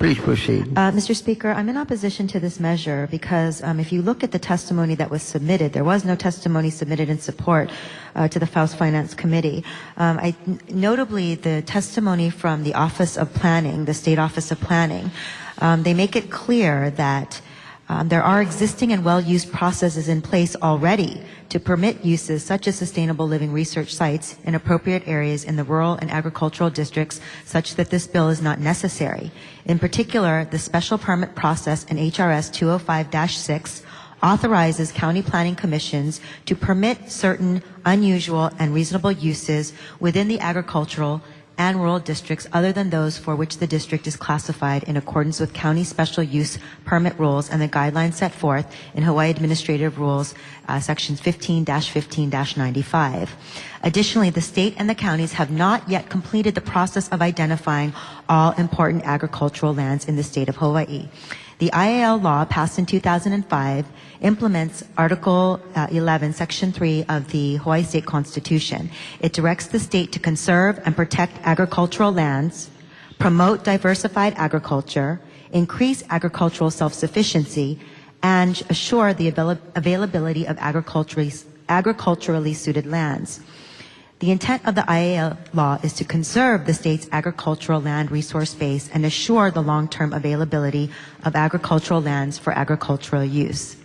Please proceed. Mr. Speaker, I'm in opposition to this measure because if you look at the testimony that was submitted, there was no testimony submitted in support to the House Finance Committee. Notably, the testimony from the Office of Planning, the State Office of Planning, they make it clear that there are existing and well-used processes in place already to permit uses such as sustainable living research sites in appropriate areas in the rural and agricultural districts such that this bill is not necessary. In particular, the special permit process in HRS 205-6 authorizes county planning commissions to permit certain unusual and reasonable uses within the agricultural and rural districts other than those for which the district is classified in accordance with county special use permit rules and the guidelines set forth in Hawaii Administrative Rules sections 15-15-95. Additionally, the state and the counties have not yet completed the process of identifying all important agricultural lands in the state of Hawaii. The IAL law passed in 2005 implements Article 11, Section 3 of the Hawaii State Constitution. It directs the state to conserve and protect agricultural lands, promote diversified agriculture, increase agricultural self-sufficiency, and assure the availability of agriculturally suited lands. The intent of the IAL law is to conserve the state's agricultural land resource base and assure the long-term availability of agricultural lands for agricultural use.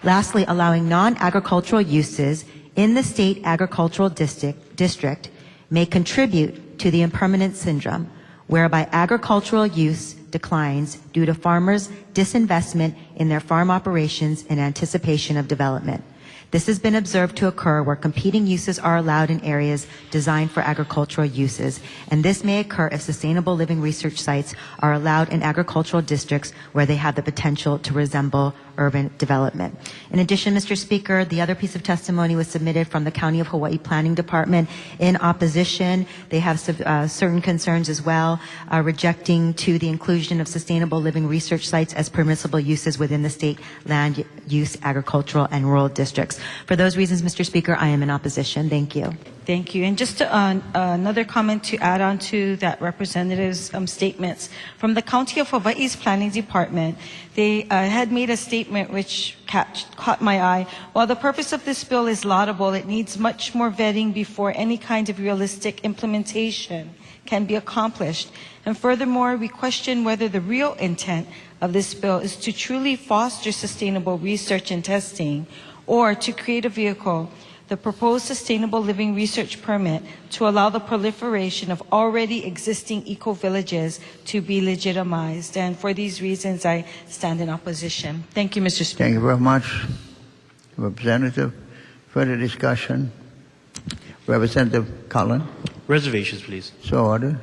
Lastly, allowing non-agricultural uses in the state agricultural district may contribute to the impermanent syndrome, whereby agricultural use declines due to farmers' disinvestment in their farm operations in anticipation of development. This has been observed to occur where competing uses are allowed in areas designed for agricultural uses, and this may occur if sustainable living research sites are allowed in agricultural districts where they have the potential to resemble urban development. In addition, Mr. Speaker, the other piece of testimony was submitted from the County of Hawaii Planning Department in opposition. They have certain concerns as well, rejecting to the inclusion of sustainable living research sites as permissible uses within the state land use, agricultural, and rural districts. For those reasons, Mr. Speaker, I am in opposition. Thank you. Thank you. And just another comment to add on to that representative's statements. From the County of Hawaii's Planning Department, they had made a statement which caught my eye. While the purpose of this bill is laudable, it needs much more vetting before any kind of realistic implementation can be accomplished. And furthermore, we question whether the real intent of this bill is to truly foster sustainable research and testing, or to create a vehicle, the proposed sustainable living research permit, to allow the proliferation of already existing eco-villages to be legitimized. And for these reasons, I stand in opposition. Thank you, Mr. Speaker. Thank you very much, Representative. Further discussion? Representative Cullen. Reservations, please. So ordered.